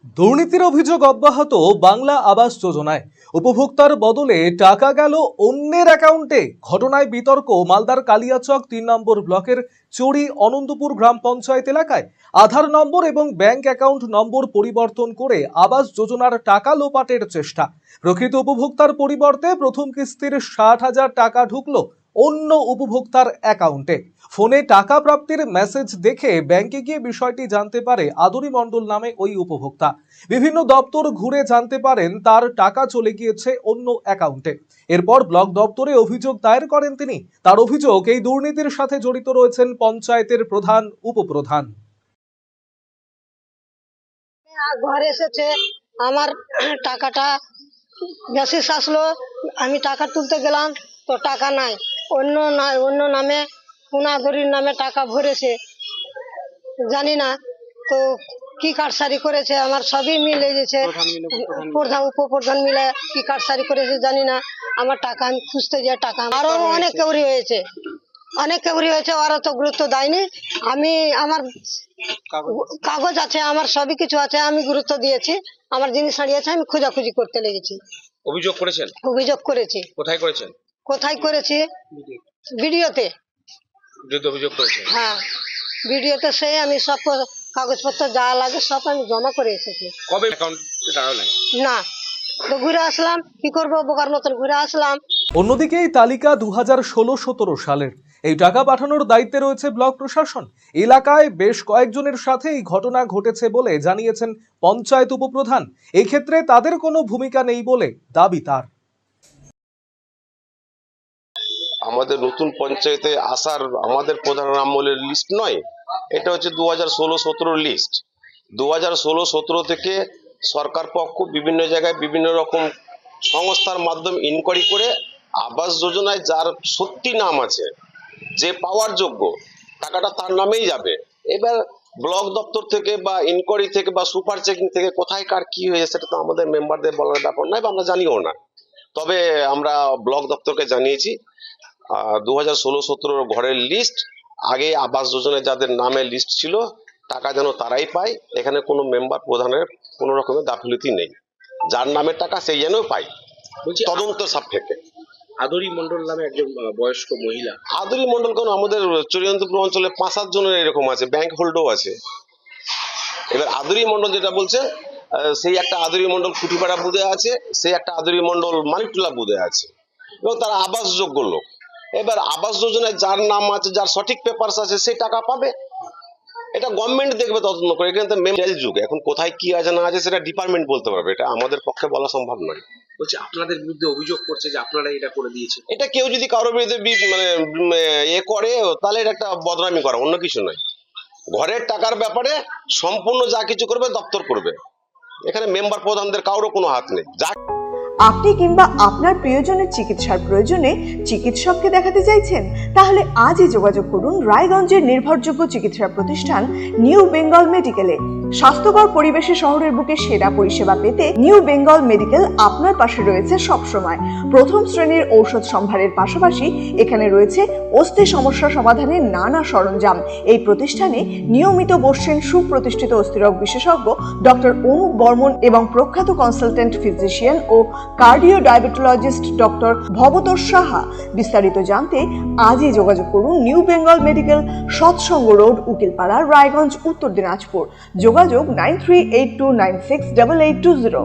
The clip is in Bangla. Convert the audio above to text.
দুর্নীতির অভিযোগ অব্যাহত বাংলা আবাস যোজনায় উপভোক্তার বদলে টাকা গেল অন্যের অ্যাকাউন্টে। ঘটনায় বিতর্ক মালদার কালিয়াচক ৩ নম্বর ব্লকের চড়ি অনন্তপুর গ্রাম পঞ্চায়েত এলাকায়। আধার নম্বর এবং ব্যাংক অ্যাকাউন্ট নম্বর পরিবর্তন করে আবাস যোজনার টাকা লোপাটের চেষ্টা। প্রকৃত উপভোক্তার পরিবর্তে প্রথম কিস্তির ৬০,০০০ টাকা ঢুকলো অন্য উপভোক্তার অ্যাকাউন্টে। ফোনে টাকা প্রাপ্তির মেসেজ দেখে ব্যাংকে গিয়ে বিষয়টি জানতে পারে আদুরি মণ্ডল নামে ওই উপভোক্তা। বিভিন্ন দপ্তর ঘুরে জানতে পারেন তার টাকা চলে গিয়েছে অন্য অ্যাকাউন্টে। এরপর ব্লক দপ্তরে অভিযোগ দায়ের করেন তিনি। তার অভিযোগ, এই দুর্নীতির সাথে জড়িত রয়েছেন পঞ্চায়েতের প্রধান, উপপ্রধান। ঘরে এসেছে আমার টাকাটা মেসেজ আসলো, আমি টাকা তুলতে গেলাম তো টাকা নাই, অন্য নামে পুনাধরির নামে টাকা ভরেছে, জানি না তো কি কারসারি করেছে। আমার সবই মিলে গেছে, প্রধান উপপ্রধান মিলে কি কারসারি করেছে জানি না। আমার টাকা আমি খুঁজতে যাই, টাকা আরো অনেক কেউরি হয়েছে, ওরা তো গুরুত্ব দেয়নি। আমি আমার কাগজ আছে, আমার সবই কিছু আছে, আমি গুরুত্ব দিয়েছি। আমার জিনিস হারিয়েছে, আমি খোঁজাখুঁজি করতে লেগেছি। অভিযোগ করেছেন? অভিযোগ করেছি। কোথায় করেছি? ভিডিওতে অভিযোগ করেছেন? হ্যাঁ, ভিডিওতে সে আমি সব কাগজপত্র যা লাগে সব আমি জমা করে এসেছি। কবে অ্যাকাউন্টে টাকা নাই? না, তো ঘুরে আসলাম, কি করবো, বোকার মতন ঘুরে আসলাম। অন্যদিকে এই তালিকা 2016-17 সালের। এই টাকা পাঠানোর দায়িত্বে রয়েছে ব্লক প্রশাসন। এলাকায় বেশ কয়েকজনের সাথে এই ঘটনা ঘটেছে বলে জানিয়েছেন পঞ্চায়েত উপপ্রধান। এই ক্ষেত্রে তাদের কোনো ভূমিকা নেই বলে দাবি তার। আমাদের নতুন পঞ্চায়েতে আসার আমাদের প্রধান আমলের লিস্ট নয়, এটা হচ্ছে 2016-17 লিস্ট। 2016-17 থেকে সরকার পক্ষ বিভিন্ন জায়গায় বিভিন্ন রকম সংস্থার মাধ্যমে ইনকোয়ারি করে আবাস যোজনায় যার সত্যি নাম আছে, যে পাওয়ার যোগ্য, টাকাটা তার নামেই যাবে। এবার ব্লক দপ্তর থেকে বা ইনকোয়ারি থেকে বা সুপার চেকিং থেকে কোথায় কার কি হয়েছে সেটা তো আমাদের মেম্বারদের বলার ব্যাপার নয়, বা আমরা জানিও না। তবে আমরা ব্লক দপ্তরকে জানিয়েছি 2016-17 ঘরের লিস্ট, আগে আবাস যোজনায় যাদের নামে লিস্ট ছিল টাকা যেন তারাই পায়। এখানে কোনো মেম্বার প্রধানের কোনো রকমের গাফিলতি নেই, যার নামে টাকা সেই যেন পায়, তদন্ত সাপেক্ষে। আদুরি মণ্ডল নামে একজন বয়স্ক মহিলা। আদুরি মণ্ডল কোন আমাদের চরিয়ন্তপুর অঞ্চলে 5-7 জনের এরকম আছে, ব্যাংক হোল্ডও আছে। এবার আদুরি মণ্ডল যেটা বলছে, সেই একটা আদুরি মণ্ডল কুটিপাড়া বুধে আছে, সেই একটা আদুরি মণ্ডল মানিকটোলা বুধে আছে, এবং তারা আবাসযোগ্য লোক। এবার আবাস যোজনায় যার নাম আছে, যার সঠিক পেপারস আছে, সে টাকা পাবে। এটা গভর্নমেন্ট দেখবে তদন্ত করে। এখানে তো মেল যুগ, এখন কোথায় কি আছে না আছে সেটা ডিপার্টমেন্ট বলতে পারবে, এটা আমাদের পক্ষে বলা সম্ভব নয়। বলছি, আপনাদের বিরুদ্ধে অভিযোগ করছে যে আপনারা এটা করে দিয়েছেন। এটা কেউ যদি কারোর বিরুদ্ধে করে, তাহলে এটা একটা বদনামি করা, অন্য কিছু নয়। ঘরের টাকার ব্যাপারে সম্পূর্ণ যা কিছু করবে দপ্তর করবে, এখানে মেম্বার প্রধানদের কারোর কোনো হাত নেই। যা আপনি কিংবা আপনার প্রিয়জনের চিকিৎসার প্রয়োজনে চিকিৎসককে দেখাতে চাইছেন, তাহলে আজই যোগাযোগ করুন রায়গঞ্জের নির্ভরযোগ্য চিকিৎসা প্রতিষ্ঠান নিউ বেঙ্গল মেডিকেলে। স্বাস্থ্যকর পরিবেশে শহরের বুকে সেরা পরিষেবা পেতে নিউ বেঙ্গল মেডিকেল আপনার পাশে রয়েছে সবসময়। প্রথম শ্রেণীর ঔষধ সম্ভারের পাশাপাশি এখানে রয়েছে অস্থি সমস্যা সমাধানের নানা সরঞ্জাম। এই প্রতিষ্ঠানে নিয়মিত বসছেন সুপ্রতিষ্ঠিত অস্থিরোগ বিশেষজ্ঞ ডক্টর অনুপ বর্মন এবং প্রখ্যাত কনসালটেন্ট ফিজিশিয়ান ও cardio diabetologist doctor Bhabatosh Saha. বিস্তারিত জানতে আজই যোগাযোগ করুন new Bengal medical, Satsang road, Ukilpara, Raiganj, Uttar Dinajpur. যোগাযোগ 9382968820।